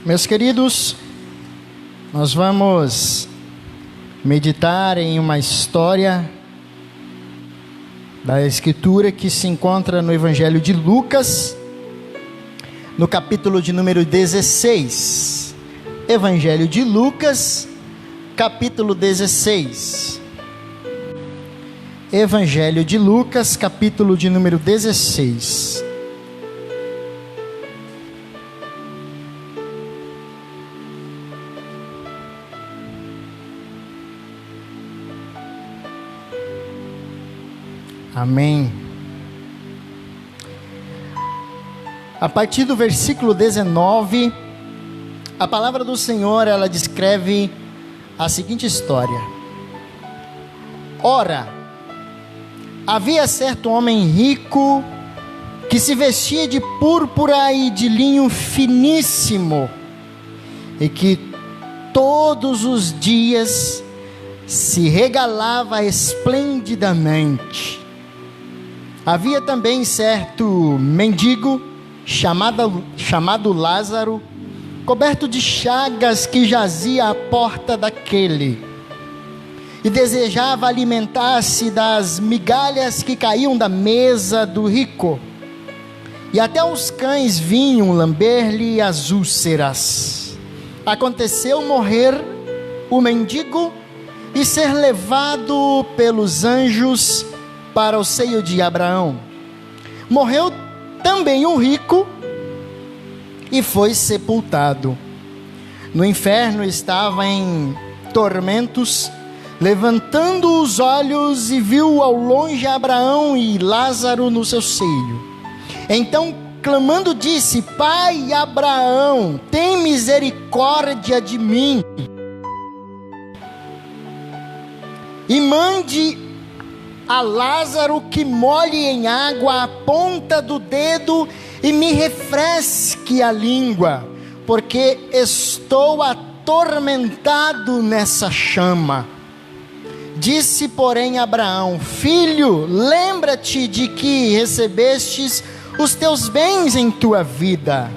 Meus queridos, nós vamos meditar em uma história da Escritura que se encontra no Evangelho de Lucas, no capítulo de número 16. Evangelho de Lucas, capítulo 16. Evangelho de Lucas, capítulo de número 16. Amém. A partir do versículo 19, a palavra do Senhor, ela descreve a seguinte história. Ora, havia certo homem rico que se vestia de púrpura e de linho finíssimo e que todos os dias se regalava esplendidamente. Havia também certo mendigo chamado Lázaro, coberto de chagas, que jazia à porta daquele e desejava alimentar-se das migalhas que caíam da mesa do rico, e até os cães vinham lamber-lhe as úlceras. Aconteceu morrer o mendigo e ser levado pelos anjos para o seio de Abraão. Morreu também o rico e foi sepultado. No inferno estava em tormentos, levantando os olhos e viu ao longe Abraão e Lázaro no seu seio. Então, clamando, disse: Pai Abraão, tem misericórdia de mim e mande a Lázaro que molhe em água a ponta do dedo e me refresque a língua, porque estou atormentado nessa chama. Disse, porém, Abraão: Filho, lembra-te de que recebestes os teus bens em tua vida,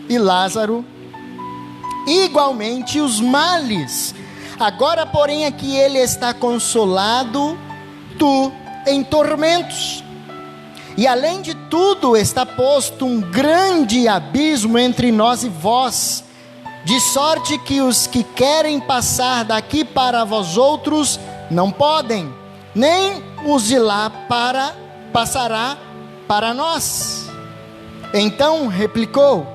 e Lázaro igualmente os males. Agora, porém, aqui ele está consolado, tu em tormentos. E além de tudo, está posto um grande abismo entre nós e vós, de sorte que os que querem passar daqui para vós outros não podem, nem os de lá passará para nós. Então replicou: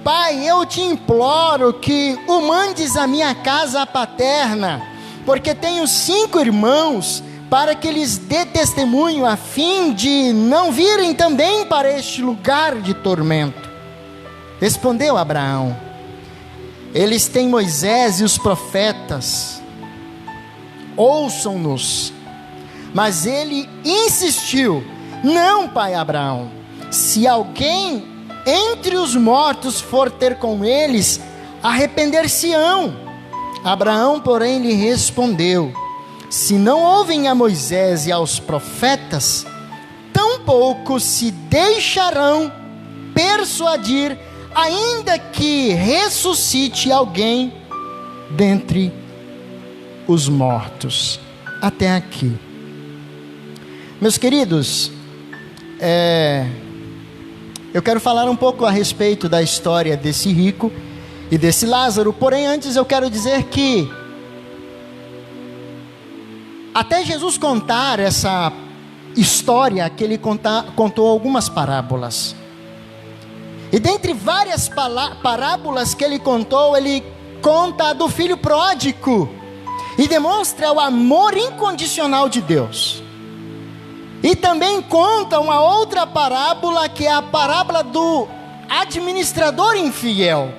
Pai, eu te imploro que o mandes à minha casa paterna, porque tenho 5 irmãos, para que lhes dê testemunho, a fim de não virem também para este lugar de tormento. Respondeu Abraão: Eles têm Moisés e os profetas, ouçam-nos. Mas ele insistiu: Não, pai Abraão, se alguém entre os mortos for ter com eles, arrepender-se-ão. Abraão, porém, lhe respondeu: Se não ouvem a Moisés e aos profetas, tampouco se deixarão persuadir, ainda que ressuscite alguém dentre os mortos. Até aqui. Meus queridos, eu quero falar um pouco a respeito da história desse rico e desse Lázaro, porém antes eu quero dizer que até Jesus contar essa história, que ele contou algumas parábolas. E dentre várias parábolas que ele contou, ele conta a do filho pródigo e demonstra o amor incondicional de Deus. E também conta uma outra parábola, que é a parábola do administrador infiel.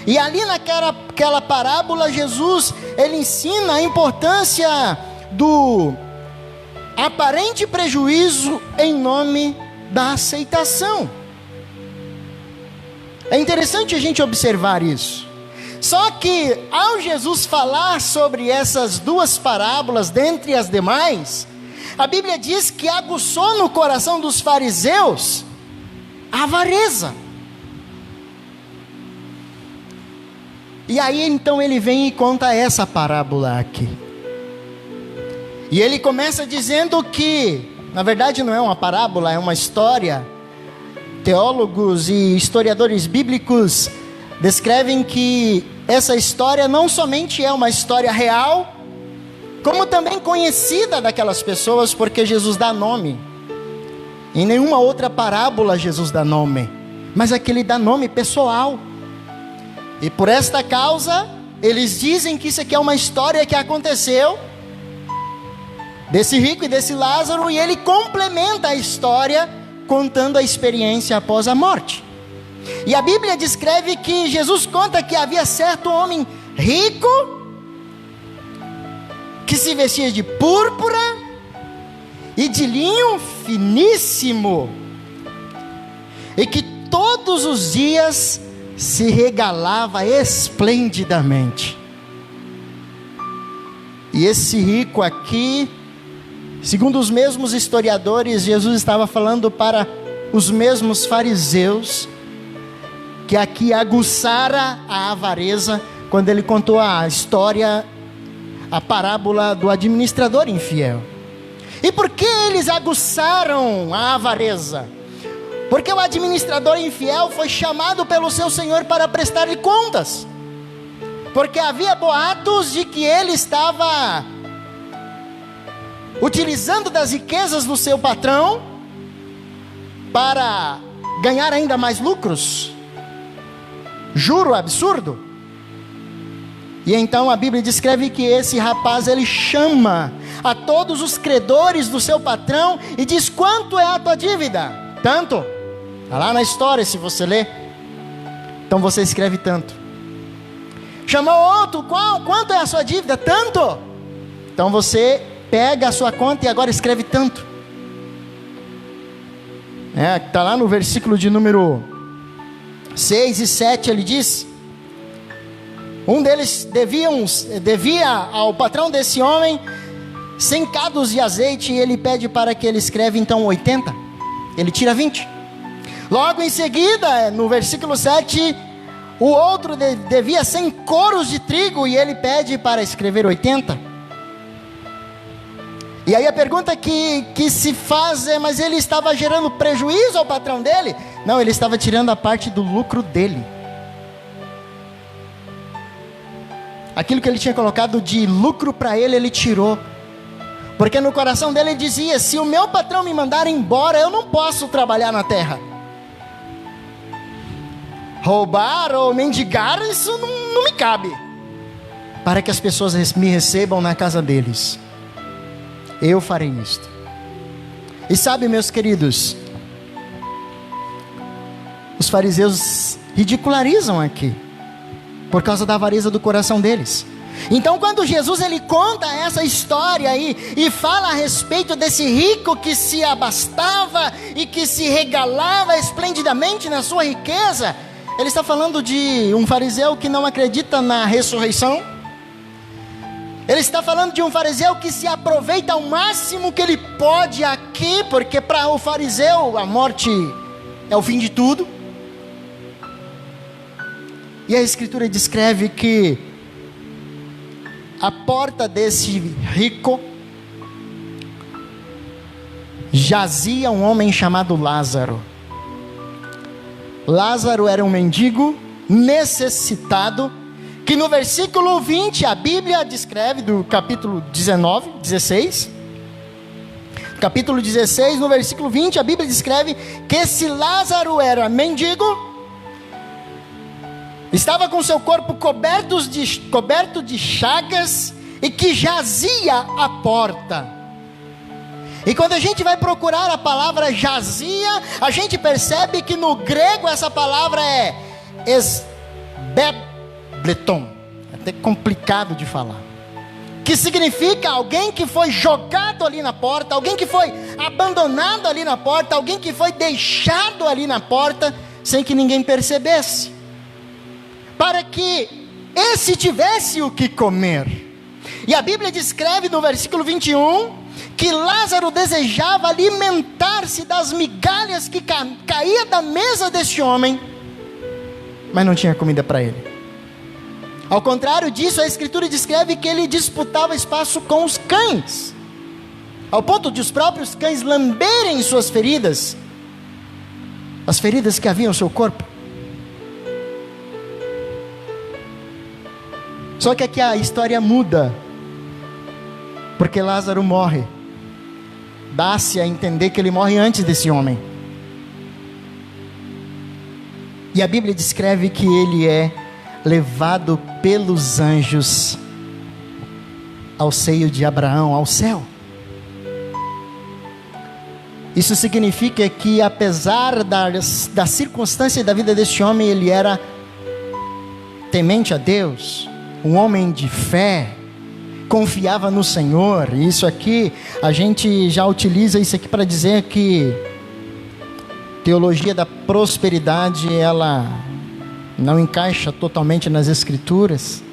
E ali naquela parábola, Jesus, ele ensina a importância do aparente prejuízo em nome da aceitação. É interessante a gente observar isso. Só que ao Jesus falar sobre essas duas parábolas, dentre as demais, a Bíblia diz que aguçou no coração dos fariseus a avareza. E aí então ele vem e conta essa parábola aqui. E ele começa dizendo que, na verdade não é uma parábola, é uma história. Teólogos e historiadores bíblicos descrevem que essa história não somente é uma história real, como também conhecida daquelas pessoas, porque Jesus dá nome. Em nenhuma outra parábola Jesus dá nome, mas aqui ele dá nome pessoal. E por esta causa, eles dizem que isso aqui é uma história que aconteceu, desse rico e desse Lázaro, e ele complementa a história, contando a experiência após a morte. E a Bíblia descreve que Jesus conta que havia certo homem rico, que se vestia de púrpura e de linho finíssimo, e que todos os dias se regalava esplendidamente. E esse rico aqui, segundo os mesmos historiadores, Jesus estava falando para os mesmos fariseus, que aqui aguçara a avareza, quando ele contou a história, a parábola do administrador infiel. E por que eles aguçaram a avareza? Porque o administrador infiel foi chamado pelo seu senhor para prestar-lhe contas. Porque havia boatos de que ele estava utilizando das riquezas do seu patrão para ganhar ainda mais lucros. Juro absurdo. E então a Bíblia descreve que esse rapaz, ele chama a todos os credores do seu patrão e diz: quanto é a tua dívida? Tanto. Está lá na história, se você ler. Então você escreve tanto. Chamou outro: quanto é a sua dívida? Tanto. Então você pega a sua conta e agora escreve tanto. Está lá no versículo de número 6 e 7, ele diz: um deles devia ao patrão desse homem 100 cados de azeite, e ele pede para que ele escreva então 80. Ele tira 20. Logo em seguida, no versículo 7, o outro devia 100 coros de trigo, e ele pede para escrever 80. E aí a pergunta que se faz é: mas ele estava gerando prejuízo ao patrão dele? Não, ele estava tirando a parte do lucro dele. Aquilo que ele tinha colocado de lucro para ele, ele tirou. Porque no coração dele ele dizia: se o meu patrão me mandar embora, eu não posso trabalhar na terra. Roubar ou mendigar, isso não me cabe. Para que as pessoas me recebam na casa deles, eu farei isto. E sabe, meus queridos, os fariseus ridicularizam aqui, por causa da avareza do coração deles. Então quando Jesus ele conta essa história aí, e fala a respeito desse rico que se abastava e que se regalava esplendidamente na sua riqueza, ele está falando de um fariseu que não acredita na ressurreição. Ele está falando de um fariseu que se aproveita ao máximo que ele pode aqui, porque para o fariseu a morte é o fim de tudo. E a Escritura descreve que à porta desse rico jazia um homem chamado Lázaro. Lázaro era um mendigo necessitado, que no versículo 20 a Bíblia descreve, do capítulo 16, capítulo 16, no versículo 20 a Bíblia descreve que esse Lázaro era mendigo, estava com seu corpo coberto de chagas, e que jazia à porta. E quando a gente vai procurar a palavra jazia, a gente percebe que no grego essa palavra é esbebleton, é até complicado de falar, que significa alguém que foi jogado ali na porta, alguém que foi abandonado ali na porta, alguém que foi deixado ali na porta, sem que ninguém percebesse, para que esse tivesse o que comer. E a Bíblia descreve no versículo 21, que Lázaro desejava alimentar-se das migalhas que caía da mesa deste homem, mas não tinha comida para ele. Ao contrário disso, a Escritura descreve que ele disputava espaço com os cães, ao ponto de os próprios cães lamberem suas feridas, as feridas que haviam no seu corpo. Só que aqui a história muda, porque Lázaro morre. Dá-se a entender que ele morre antes desse homem. E a Bíblia descreve que ele é levado pelos anjos ao seio de Abraão, ao céu. Isso significa que, apesar da circunstância da vida deste homem, ele era temente a Deus, um homem de fé, confiava no Senhor. E isso aqui, a gente já utiliza isso aqui para dizer que teologia da prosperidade, ela não encaixa totalmente nas Escrituras,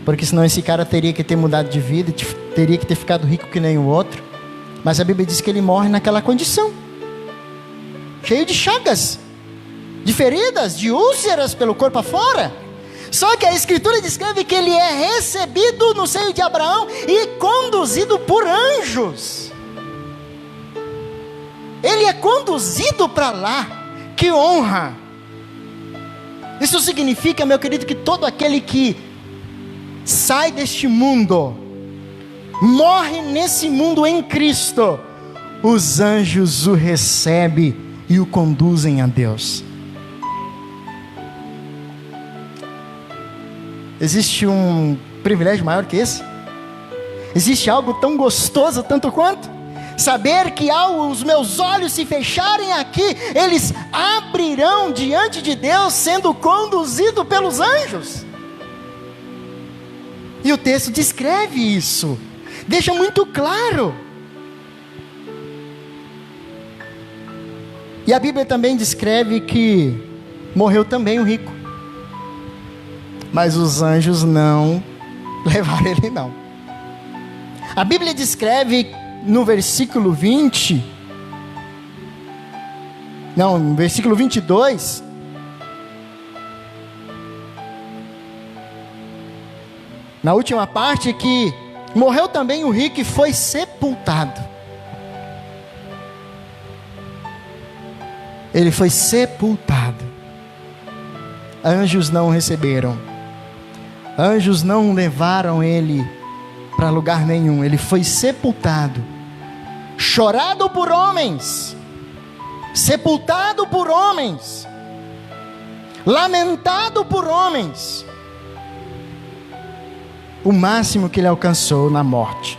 porque senão esse cara teria que ter mudado de vida, teria que ter ficado rico que nem o outro. Mas a Bíblia diz que ele morre naquela condição, cheio de chagas, de feridas, de úlceras pelo corpo afora. Só que a Escritura descreve que ele é recebido no seio de Abraão e conduzido por anjos. Ele é conduzido para lá. Que honra! Isso significa, meu querido, que todo aquele que sai deste mundo, morre nesse mundo em Cristo, os anjos o recebem e o conduzem a Deus. Existe um privilégio maior que esse? Existe algo tão gostoso tanto quanto? Saber que ao os meus olhos se fecharem aqui, eles abrirão diante de Deus, sendo conduzido pelos anjos. E o texto descreve isso, deixa muito claro. E a Bíblia também descreve que morreu também o rico, mas os anjos não levaram ele não. A Bíblia descreve no versículo 20, no versículo 22, na última parte, que morreu também o rico e foi sepultado. Ele foi sepultado. Anjos não o receberam. Anjos não levaram ele para lugar nenhum. Ele foi sepultado, chorado por homens, sepultado por homens, lamentado por homens. O máximo que ele alcançou na morte.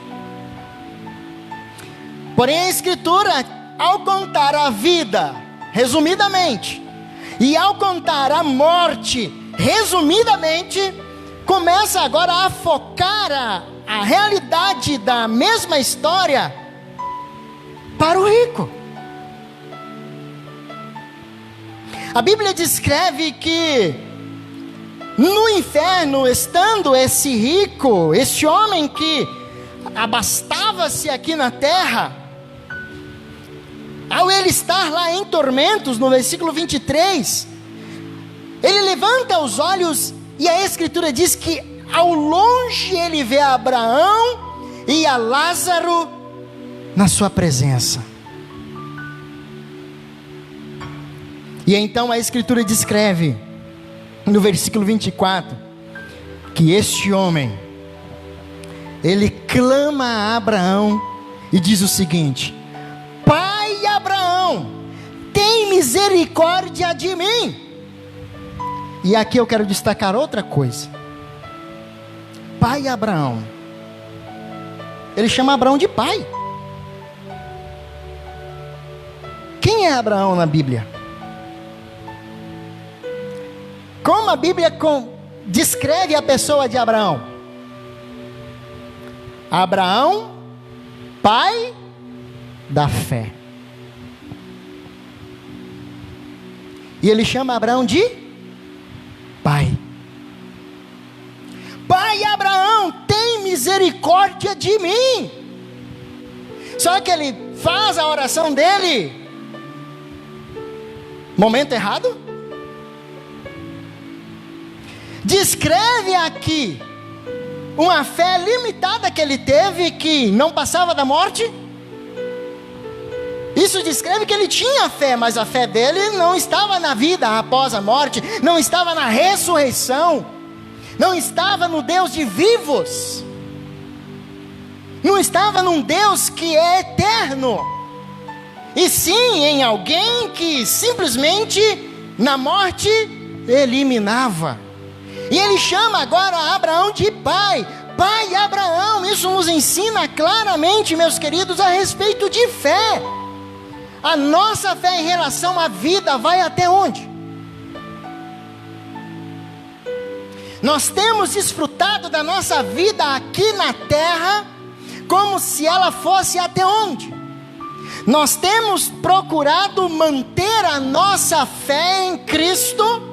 Porém a Escritura, ao contar a vida resumidamente, e ao contar a morte resumidamente, começa agora a focar a realidade da mesma história para o rico. A Bíblia descreve que no inferno, estando esse rico, esse homem que abastava-se aqui na terra, ao ele estar lá em tormentos, no versículo 23, ele levanta os olhos e a Escritura diz que ao longe ele vê a Abraão e a Lázaro na sua presença. E então a Escritura descreve no versículo 24 que este homem, ele clama a Abraão e diz o seguinte: Pai Abraão, tem misericórdia de mim. E aqui eu quero destacar outra coisa. Pai Abraão, ele chama Abraão de pai. Quem é Abraão na Bíblia? Como a Bíblia descreve a pessoa de Abraão? Abraão, pai da fé. E ele chama Abraão de pai. Pai Abraão, tem misericórdia de mim. Só que ele faz a oração dele momento errado. descreve aqui uma fé limitada que ele teve, que não passava da morte. Isso descreve que ele tinha fé, mas a fé dele não estava na vida após a morte, não estava na ressurreição, não estava no Deus de vivos, não estava num Deus que é eterno, e sim em alguém que simplesmente na morte eliminava. E ele chama agora Abraão de pai. Pai Abraão. Isso nos ensina claramente, meus queridos, a respeito de fé. A nossa fé em relação à vida vai até onde? Nós temos desfrutado da nossa vida aqui na terra como se ela fosse até onde? Nós temos procurado manter a nossa fé em Cristo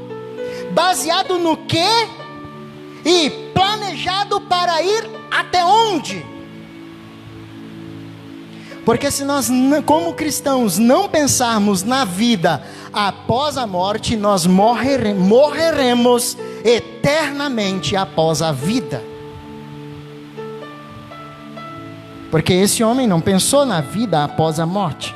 baseado no quê? E planejado para ir até onde? Porque se nós, como cristãos, não pensarmos na vida após a morte, nós morreremos eternamente após a vida. Porque esse homem não pensou na vida após a morte.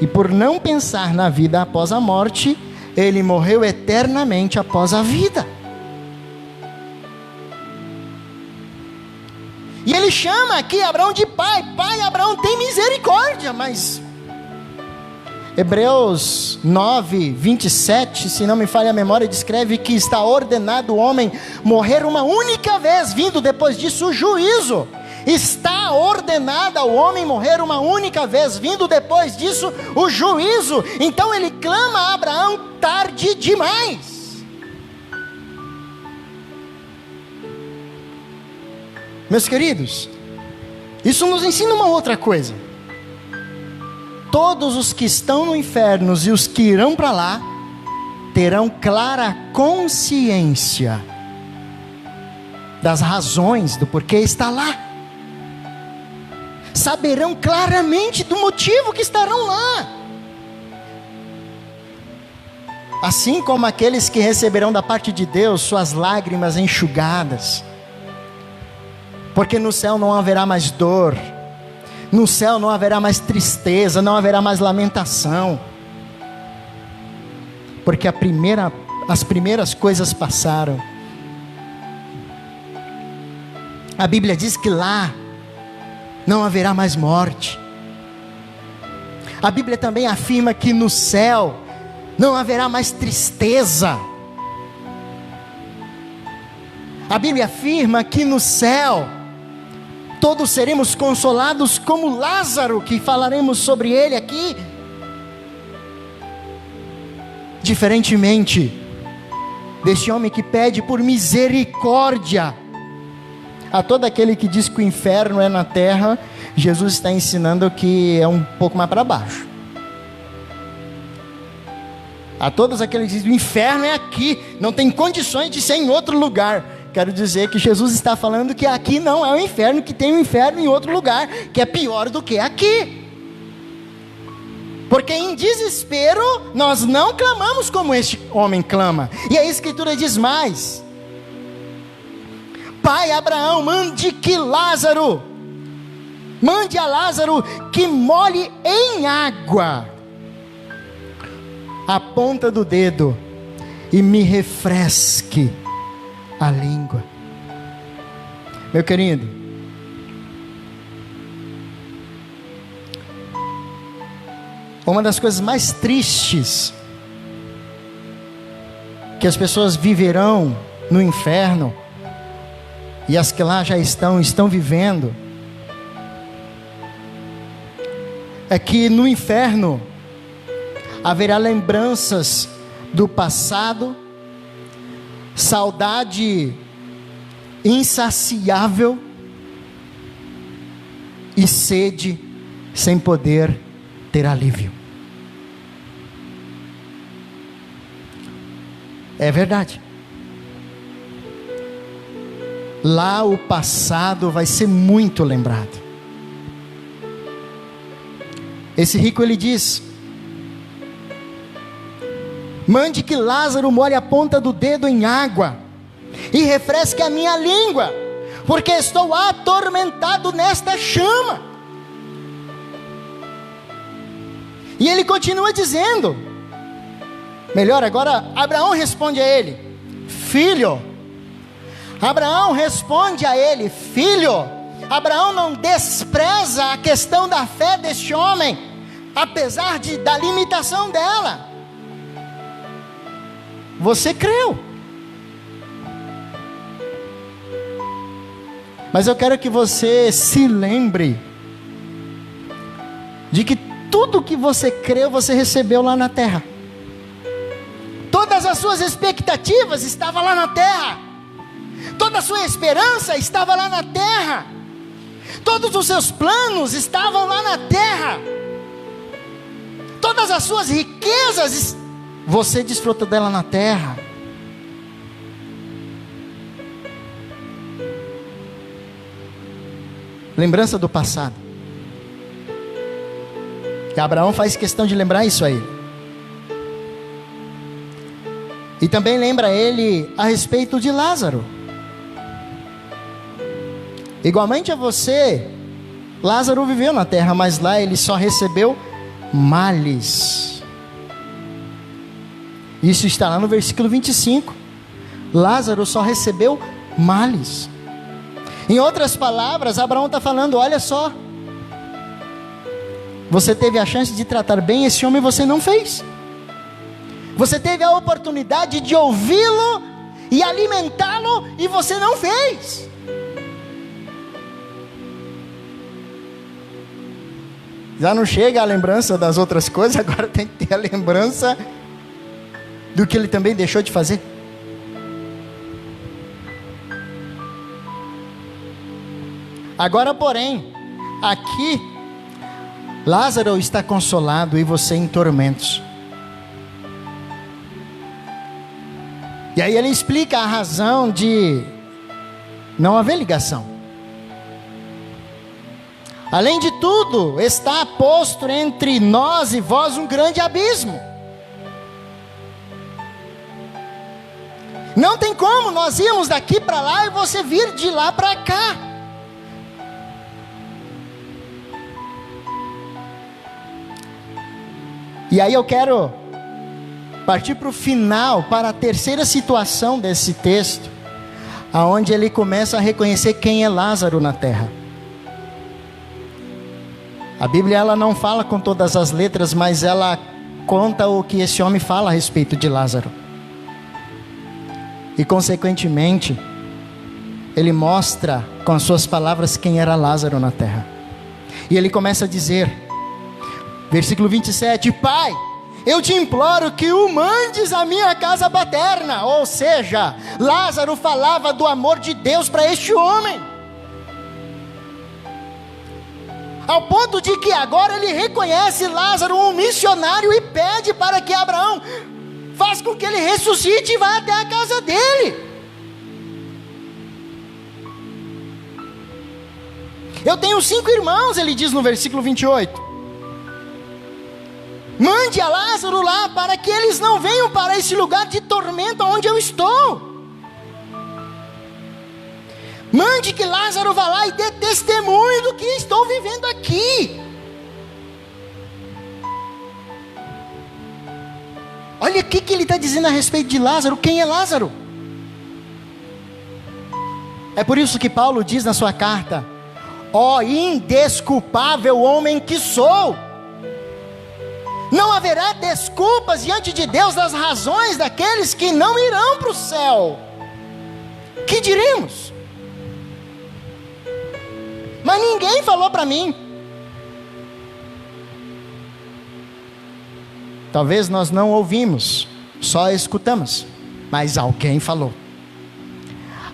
E por não pensar na vida após a morte, ele morreu eternamente após a vida. E ele chama aqui Abraão de pai. Pai Abraão, tem misericórdia. Mas Hebreus 9, 27, se não me falha a memória, descreve que está ordenado o homem morrer uma única vez, vindo depois disso o juízo. Está ordenado ao homem morrer uma única vez, vindo depois disso o juízo. Então ele clama a Abraão tarde demais. Meus queridos, isso nos ensina uma outra coisa. Todos os que estão no inferno e os que irão para lá, terão clara consciência das razões do porquê está lá. Saberão claramente do motivo que estarão lá. Assim como aqueles que receberão da parte de Deus suas lágrimas enxugadas. Porque no céu não haverá mais dor, no céu não haverá mais tristeza, não haverá mais lamentação. Porque as primeiras coisas passaram. A Bíblia diz que lá não haverá mais morte. A Bíblia também afirma que no céu não haverá mais tristeza. A Bíblia afirma que no céu todos seremos consolados como Lázaro, que falaremos sobre ele aqui. Diferentemente deste homem que pede por misericórdia a todo aquele que diz que o inferno é na terra, Jesus está ensinando que é um pouco mais para baixo. A todos aqueles que dizem que o inferno é aqui, não tem condições de ser em outro lugar. Quero dizer que Jesus está falando que aqui não é o inferno, que tem um inferno em outro lugar, que é pior do que aqui. Porque em desespero, nós não clamamos como este homem clama. E a Escritura diz mais: Pai Abraão, mande a Lázaro que molhe em água a ponta do dedo e me refresque a língua. Meu querido, uma das coisas mais tristes que as pessoas viverão no inferno, e as que lá já estão vivendo, é que no inferno haverá lembranças do passado, saudade insaciável e sede sem poder ter alívio. É verdade. Lá o passado vai ser muito lembrado. Esse rico, ele diz: mande que Lázaro molhe a ponta do dedo em água. e refresque a minha língua, porque estou atormentado nesta chama. E ele continua dizendo, melhor, agora Abraão responde a ele, filho. Abraão responde a ele, filho. Abraão não despreza a questão da fé deste homem, apesar da limitação dela. Você creu. Mas eu quero que você se lembre de que tudo que você creu, você recebeu lá na terra. Todas as suas expectativas estavam lá na terra. Toda a sua esperança estava lá na terra. Todos os seus planos estavam lá na terra. Todas as suas riquezas, você desfruta dela na terra. Lembrança do passado. E Abraão faz questão de lembrar isso a ele. E também lembra ele a respeito de Lázaro. Igualmente a você, Lázaro viveu na terra, mas lá ele só recebeu males. Isso está lá no versículo 25. Lázaro só recebeu males. Em outras palavras, Abraão está falando, olha só, você teve a chance de tratar bem esse homem e você não fez. Você teve a oportunidade de ouvi-lo e alimentá-lo e você não fez. Já não chega a lembrança das outras coisas, agora tem que ter a lembrança do que ele também deixou de fazer. Agora, porém, aqui, Lázaro está consolado e você em tormentos. E aí ele explica a razão de não haver ligação. Além de tudo, está posto entre nós e vós um grande abismo. Não tem como nós irmos daqui para lá e você vir de lá para cá. E aí eu quero partir para o final, para a terceira situação desse texto, aonde ele começa a reconhecer quem é Lázaro na terra. A Bíblia ela não fala com todas as letras, mas ela conta o que esse homem fala a respeito de Lázaro. E consequentemente, ele mostra com as suas palavras quem era Lázaro na terra. E ele começa a dizer, versículo 27, Pai, eu te imploro que o mandes à minha casa paterna. Ou seja, Lázaro falava do amor de Deus para este homem. Ao ponto de que agora ele reconhece Lázaro um missionário e pede para que Abraão faça com que ele ressuscite e vá até a casa dele. Eu tenho 5 irmãos, ele diz no versículo 28. Mande a Lázaro lá para que eles não venham para esse lugar de tormento onde eu estou. Mande que Lázaro vá lá e dê testemunho do que estou vivendo aqui. Olha o que ele está dizendo a respeito de Lázaro. Quem é Lázaro? É por isso que Paulo diz na sua carta, ó indesculpável homem que sou. Não haverá desculpas diante de Deus das razões daqueles que não irão para o céu. Que diremos? Mas ninguém falou para mim. Talvez nós não ouvimos, só escutamos, mas alguém falou.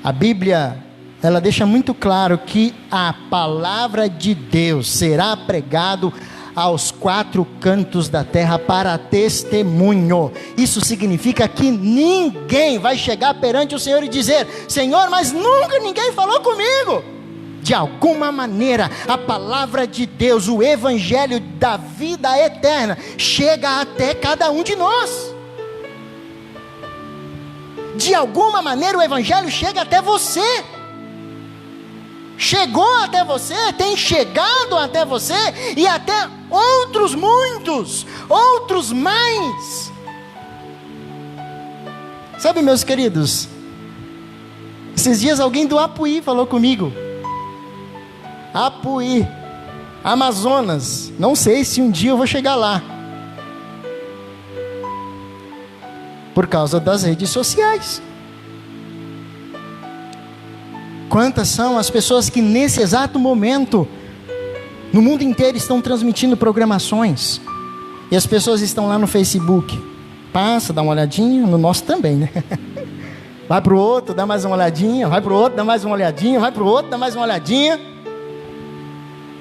A Bíblia, ela deixa muito claro que a palavra de Deus será pregado aos 4 cantos da terra para testemunho. Isso significa que ninguém vai chegar perante o Senhor e dizer, Senhor, mas nunca ninguém falou comigo. De alguma maneira, a palavra de Deus, o evangelho da vida eterna, chega até cada um de nós. de alguma maneira o Evangelho chega até você. Chegou até você, tem chegado até você, e até outros muitos, outros mais. Sabe, meus queridos, esses dias alguém do Apuí falou comigo. Apuí, Amazonas, não sei se um dia eu vou chegar lá, por causa das redes sociais. Quantas são as pessoas que nesse exato momento, no mundo inteiro, estão transmitindo programações, e as pessoas estão lá no Facebook, passa, dá uma olhadinha, no nosso também, né? Vai para o outro, dá mais uma olhadinha, vai para o outro, dá mais uma olhadinha, vai para o outro, dá mais uma olhadinha.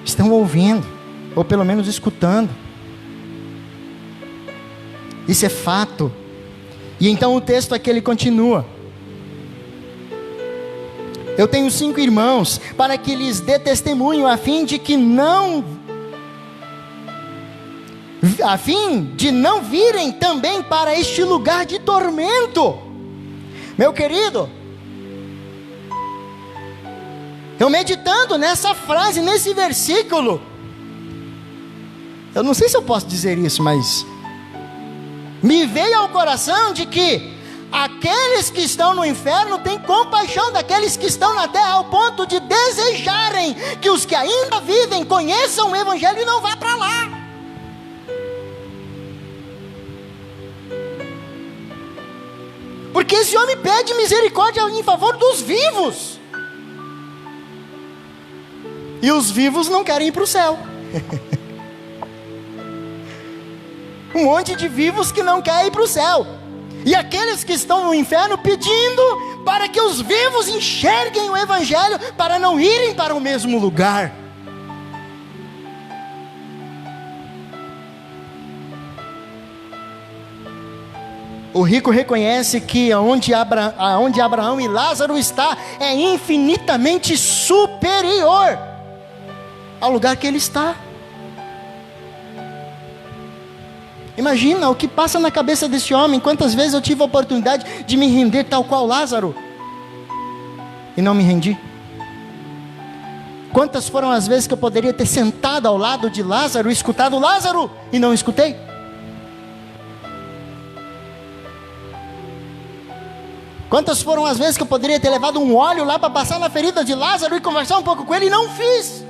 Estão ouvindo, ou pelo menos escutando. Isso é fato. E então o texto aqui ele continua. Eu tenho 5 irmãos, para que lhes dê testemunho, a fim de não virem também para este lugar de tormento. Meu querido, eu meditando nessa frase, nesse versículo, eu não sei se eu posso dizer isso, mas me veio ao coração de que aqueles que estão no inferno têm compaixão daqueles que estão na terra, ao ponto de desejarem que os que ainda vivem conheçam o Evangelho e não vá para lá. Porque esse homem pede misericórdia em favor dos vivos, e os vivos não querem ir para o céu. Um monte de vivos que não querem ir para o céu, e aqueles que estão no inferno pedindo para que os vivos enxerguem o Evangelho, para não irem para o mesmo lugar. O rico reconhece que aonde Abraão e Lázaro está é infinitamente superior ao lugar que ele está. Imagina o que passa na cabeça desse homem. Quantas vezes eu tive a oportunidade de me render tal qual Lázaro e não me rendi? Quantas foram as vezes que eu poderia ter sentado ao lado de Lázaro, escutado Lázaro e não escutei? Quantas foram as vezes que eu poderia ter levado um óleo lá para passar na ferida de Lázaro e conversar um pouco com ele e não fiz?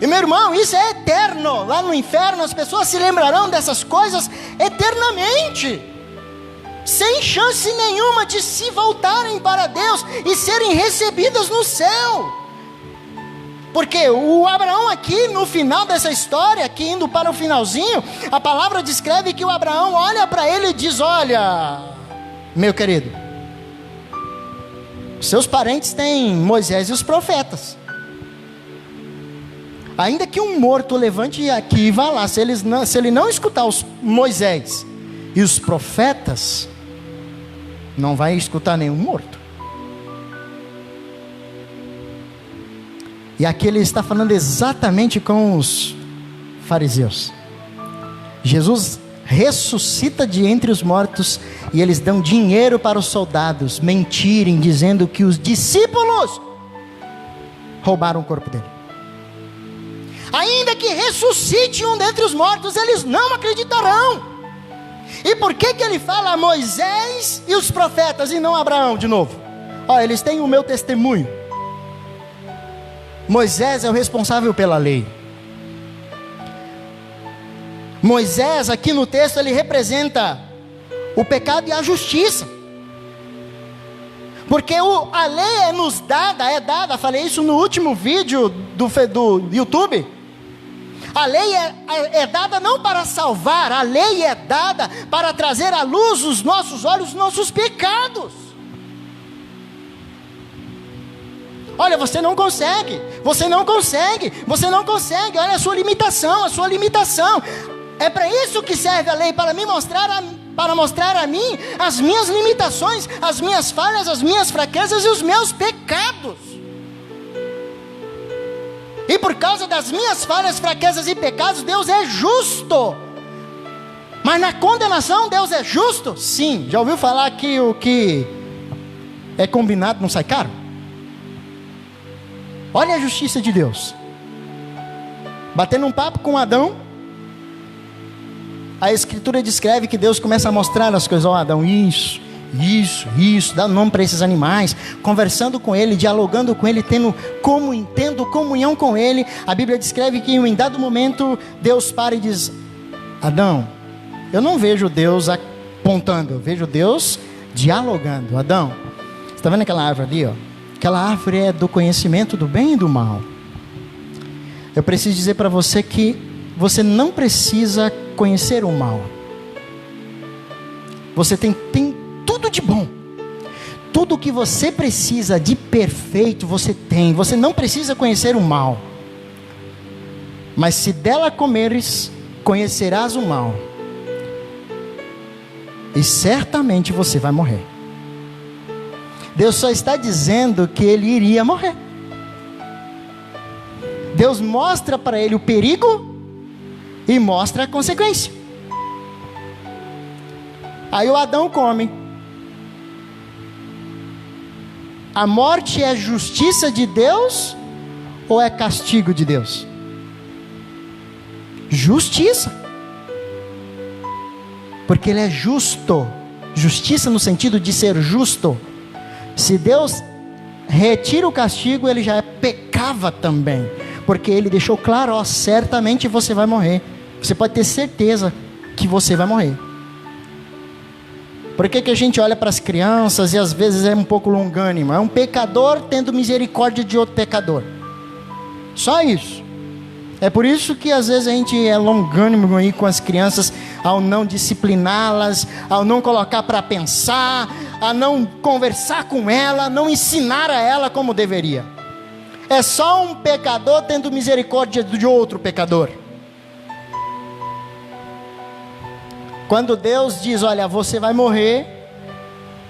E meu irmão, isso é eterno. Lá no inferno as pessoas se lembrarão dessas coisas eternamente, sem chance nenhuma de se voltarem para Deus e serem recebidas no céu. Porque o Abraão aqui no final dessa história, aqui indo para o finalzinho, a palavra descreve que o Abraão olha para ele e diz: olha, meu querido, seus parentes têm Moisés e os profetas. Ainda que um morto levante aqui e vá lá, se ele não escutar os Moisés e os profetas, não vai escutar nenhum morto. E aqui ele está falando exatamente com os fariseus. Jesus ressuscita de entre os mortos, e eles dão dinheiro para os soldados mentirem, dizendo que os discípulos roubaram o corpo dele. Ainda que ressuscite um dentre os mortos, eles não acreditarão. E por que ele fala Moisés e os profetas e não Abraão de novo? Olha, eles têm o meu testemunho. Moisés é o responsável pela lei. Moisés aqui no texto ele representa o pecado e a justiça. Porque a lei é dada, falei isso no último vídeo do YouTube. A lei é dada não para salvar, a lei é dada para trazer à luz os nossos olhos, os nossos pecados. Olha, você não consegue, olha a sua limitação. É para isso que serve a lei, para mostrar a mim as minhas limitações, as minhas falhas, as minhas fraquezas e os meus pecados. E por causa das minhas falhas, fraquezas e pecados, Deus é justo, Mas na condenação Deus é justo? Sim. Já ouviu falar que o que é combinado não sai caro? Olha a justiça de Deus. Batendo um papo com Adão, a Escritura descreve que Deus começa a mostrar as coisas. Ó, Adão, isso, dá nome para esses animais, conversando com ele, dialogando com ele, tendo comunhão com ele. A Bíblia descreve que em dado momento Deus para e diz: Adão, eu não vejo Deus apontando, eu vejo Deus dialogando. Adão, você está vendo aquela árvore ali, ó? Aquela árvore é do conhecimento do bem e do mal. Eu preciso dizer para você que você não precisa conhecer o mal. Você tem tudo de bom. Tudo que você precisa de perfeito você tem. Você não precisa conhecer o mal. Mas se dela comeres, conhecerás o mal. E certamente você vai morrer. Deus só está dizendo que ele iria morrer. Deus mostra para ele o perigo e mostra a consequência. Aí o Adão come. A morte é justiça de Deus ou é castigo de Deus? Justiça. Porque ele é justo. Justiça no sentido de ser justo. Se Deus retira o castigo, ele já pecava também. Porque ele deixou claro, ó, certamente você vai morrer. Você pode ter certeza que você vai morrer. Por que a gente olha para as crianças e às vezes é um pouco longânimo? É um pecador tendo misericórdia de outro pecador. Só isso. É por isso que às vezes a gente é longânimo aí com as crianças, ao não discipliná-las, ao não colocar para pensar, a não conversar com ela, não ensinar a ela como deveria. É só um pecador tendo misericórdia de outro pecador. Quando Deus diz, olha, você vai morrer,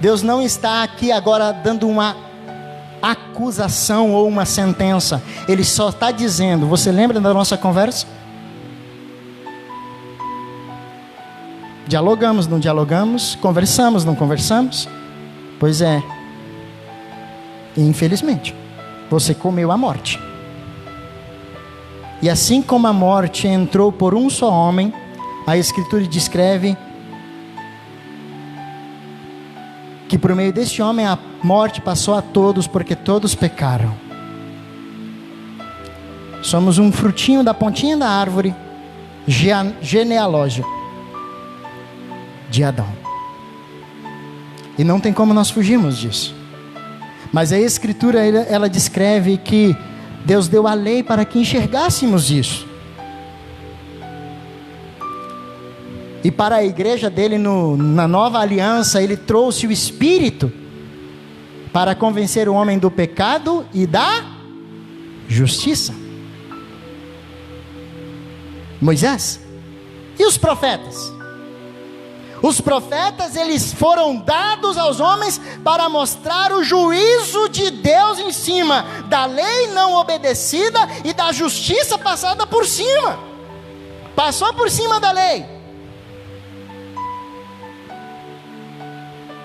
Deus não está aqui agora dando uma acusação ou uma sentença. Ele só está dizendo, você lembra da nossa conversa? Dialogamos, não dialogamos? Conversamos, não conversamos? Pois é. Infelizmente, você comeu a morte. E assim como a morte entrou por um só homem, a Escritura descreve que por meio deste homem a morte passou a todos, porque todos pecaram. Somos um frutinho da pontinha da árvore genealógica de Adão. E não tem como nós fugirmos disso. Mas a Escritura, ela descreve que Deus deu a lei para que enxergássemos isso. E para a igreja dele na nova aliança, ele trouxe o Espírito para convencer o homem do pecado e da justiça. Moisés e os profetas? Os profetas, eles foram dados aos homens para mostrar o juízo de Deus em cima da lei não obedecida e da justiça passada por cima. Passou por cima da lei.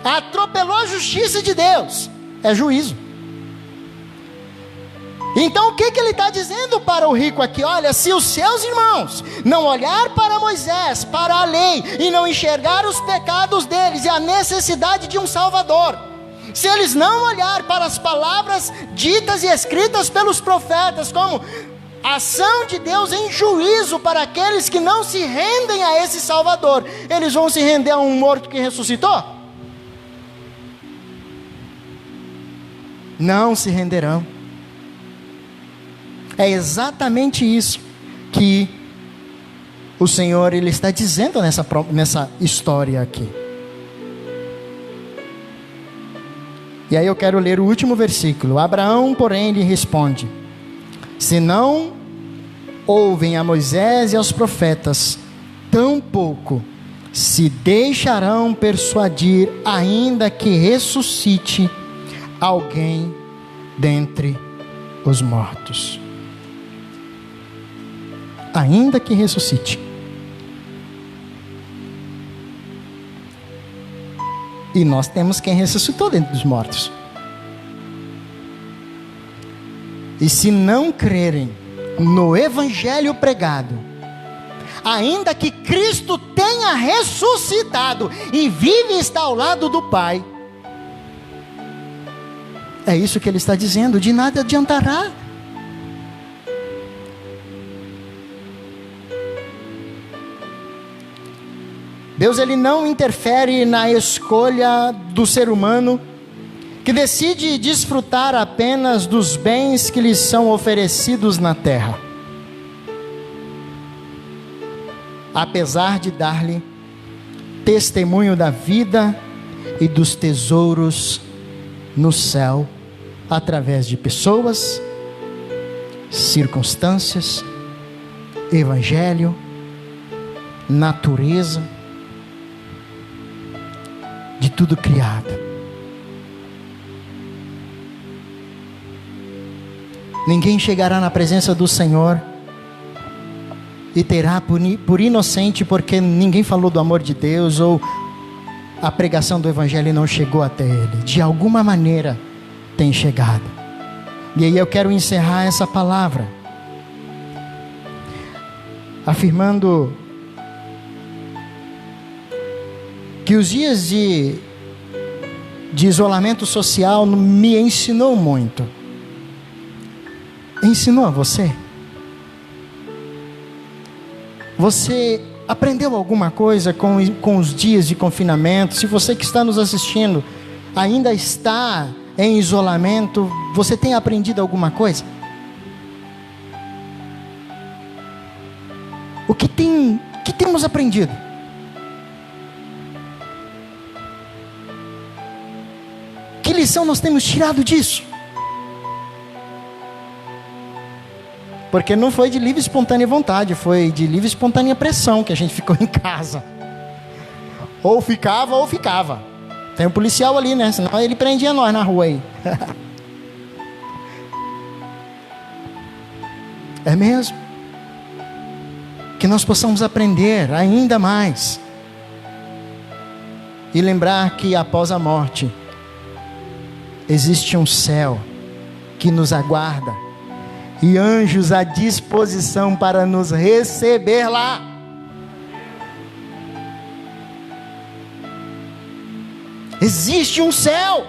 Atropelou a justiça de Deus. É juízo. Então o que ele está dizendo para o rico aqui? Olha, se os seus irmãos não olhar para Moisés, para a lei, e não enxergar os pecados deles e a necessidade de um Salvador, se eles não olhar para as palavras ditas e escritas pelos profetas como ação de Deus em juízo para aqueles que não se rendem a esse Salvador, eles vão se render a um morto que ressuscitou? Não se renderão. É exatamente isso que o Senhor ele está dizendo nessa história aqui. E aí eu quero ler o último versículo. Abraão, porém, lhe responde: se não ouvem a Moisés e aos profetas, tampouco se deixarão persuadir, ainda que ressuscite alguém dentre os mortos. Ainda que ressuscite. E nós temos quem ressuscitou dentre os mortos. E se não crerem no evangelho pregado, ainda que Cristo tenha ressuscitado e vive e está ao lado do Pai, é isso que ele está dizendo, de nada adiantará. Deus, ele não interfere na escolha do ser humano, que decide desfrutar apenas dos bens que lhes são oferecidos na terra, apesar de dar-lhe testemunho da vida e dos tesouros no céu, através de pessoas, circunstâncias, evangelho, natureza, de tudo criado. Ninguém chegará na presença do Senhor e terá por inocente, porque ninguém falou do amor de Deus, ou a pregação do Evangelho não chegou até ele. De alguma maneira tem chegado. E aí eu quero encerrar essa palavra afirmando que os dias de isolamento social me ensinou muito. Ensinou a você? Você aprendeu alguma coisa com os dias de confinamento? Se você que está nos assistindo ainda está em isolamento, você tem aprendido alguma coisa? O que temos aprendido? Que lição nós temos tirado disso? Porque não foi de livre e espontânea vontade, foi de livre e espontânea pressão que a gente ficou em casa. Ou ficava ou ficava. Tem um policial ali, né? Senão ele prendia nós na rua aí. É mesmo? Que nós possamos aprender ainda mais. E lembrar que após a morte existe um céu que nos aguarda e anjos à disposição para nos receber lá. Existe um céu.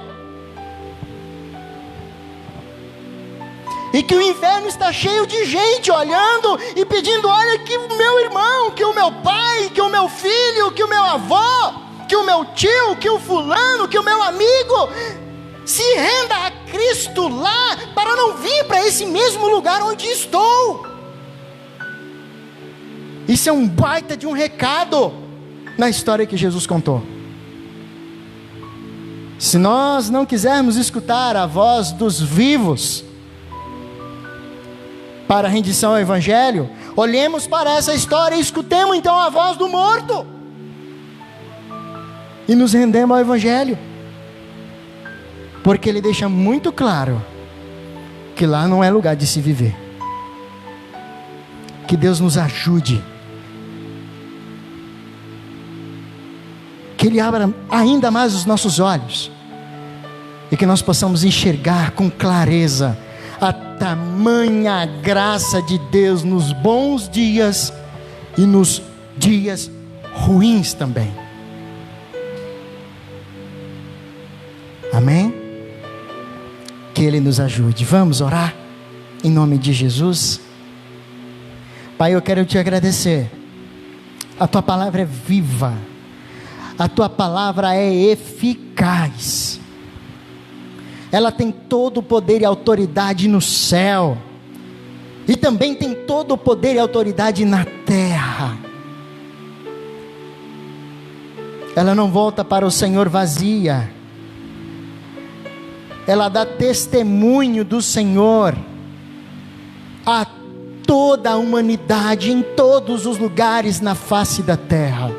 E que o inferno está cheio de gente olhando e pedindo: olha, que o meu irmão, que o meu pai, que o meu filho, que o meu avô, que o meu tio, que o fulano, que o meu amigo se renda a Cristo lá, para não vir para esse mesmo lugar onde estou. Isso é um baita de um recado na história que Jesus contou. Se nós não quisermos escutar a voz dos vivos para a rendição ao Evangelho, olhemos para essa história e escutemos então a voz do morto e nos rendemos ao Evangelho. Porque ele deixa muito claro que lá não é lugar de se viver. Que Deus nos ajude. Que Ele abra ainda mais os nossos olhos. E que nós possamos enxergar com clareza a tamanha graça de Deus nos bons dias e nos dias ruins também. Amém? Que Ele nos ajude. Vamos orar em nome de Jesus. Pai, eu quero te agradecer. A tua palavra é viva, a tua palavra é eficaz, ela tem todo o poder e autoridade no céu, e também tem todo o poder e autoridade na terra. Ela não volta para o Senhor vazia, ela dá testemunho do Senhor a toda a humanidade, em todos os lugares na face da terra.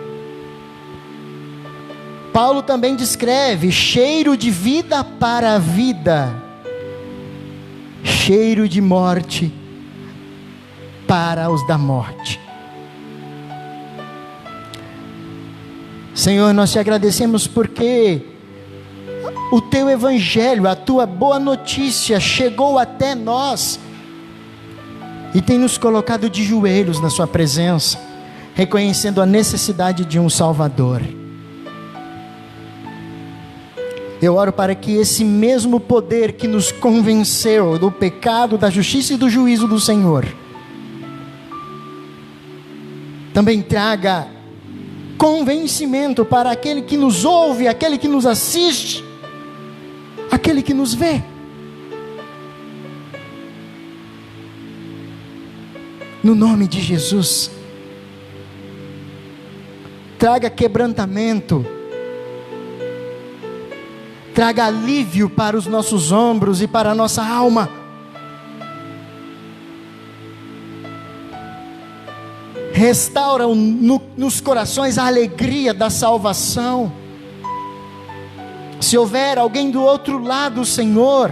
Paulo também descreve cheiro de vida para a vida, cheiro de morte para os da morte. Senhor, nós te agradecemos porque o teu evangelho, a tua boa notícia chegou até nós e tem nos colocado de joelhos na sua presença, reconhecendo a necessidade de um Salvador. Eu oro para que esse mesmo poder que nos convenceu do pecado, da justiça e do juízo do Senhor, também traga convencimento para aquele que nos ouve, aquele que nos assiste, aquele que nos vê. No nome de Jesus, traga quebrantamento, traga alívio para os nossos ombros e para a nossa alma. Restaura nos corações a alegria da salvação. Se houver alguém do outro lado, Senhor,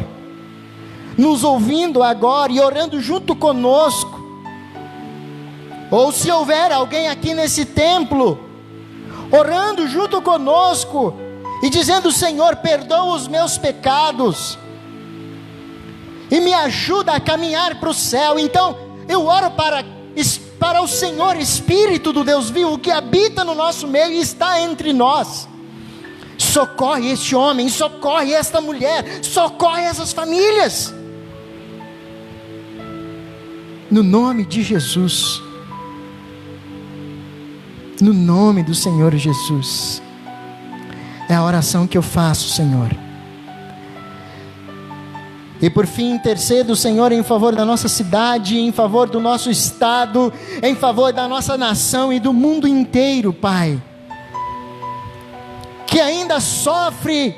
nos ouvindo agora e orando junto conosco, ou se houver alguém aqui nesse templo, orando junto conosco, e dizendo: Senhor, perdoa os meus pecados, e me ajuda a caminhar para o céu. Então, eu oro para o Senhor, Espírito do Deus vivo, que habita no nosso meio e está entre nós. Socorre este homem, socorre esta mulher, socorre essas famílias. No nome de Jesus. No nome do Senhor Jesus. É a oração que eu faço, Senhor. E por fim, intercedo, Senhor, em favor da nossa cidade, em favor do nosso estado, em favor da nossa nação e do mundo inteiro, Pai, que ainda sofre,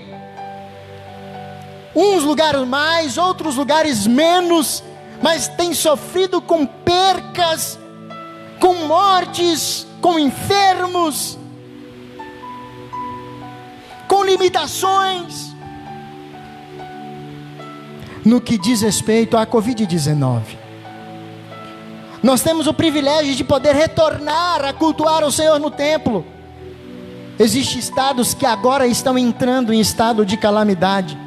uns lugares mais, outros lugares menos, mas tem sofrido com percas, com mortes, com enfermos, com limitações, no que diz respeito à Covid-19. Nós temos o privilégio de poder retornar a cultuar o Senhor no templo. Existem estados que agora estão entrando em estado de calamidade.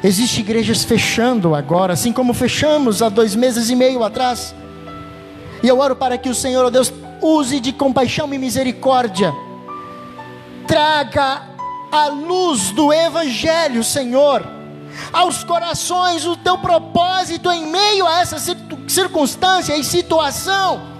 Existem igrejas fechando agora, assim como fechamos há 2 meses e meio atrás. E eu oro para que o Senhor, ó Deus, use de compaixão e misericórdia, traga a luz do Evangelho, Senhor, aos corações, o teu propósito em meio a essa circunstância e situação.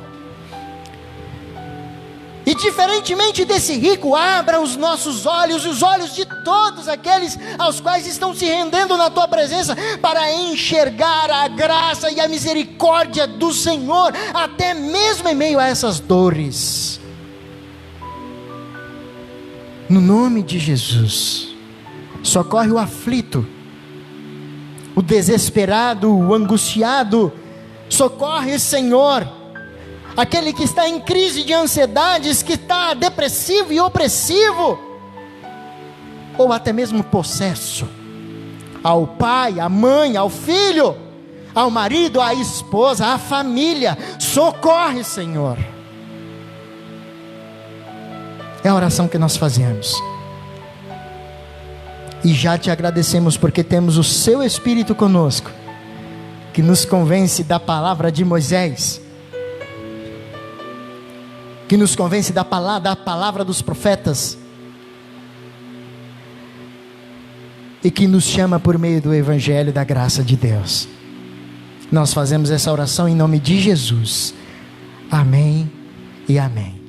E diferentemente desse rico, abra os nossos olhos, os olhos de todos aqueles aos quais estão se rendendo na tua presença, para enxergar a graça e a misericórdia do Senhor, até mesmo em meio a essas dores. No nome de Jesus, socorre o aflito, o desesperado, o angustiado. Socorre, Senhor, aquele que está em crise de ansiedades, que está depressivo e opressivo, ou até mesmo possesso. Ao pai, à mãe, ao filho, ao marido, à esposa, à família. Socorre, Senhor. É a oração que nós fazemos. E já te agradecemos porque temos o seu Espírito conosco, que nos convence da palavra de Moisés, que nos convence da palavra dos profetas, e que nos chama por meio do Evangelho da graça de Deus. Nós fazemos essa oração em nome de Jesus. Amém e amém.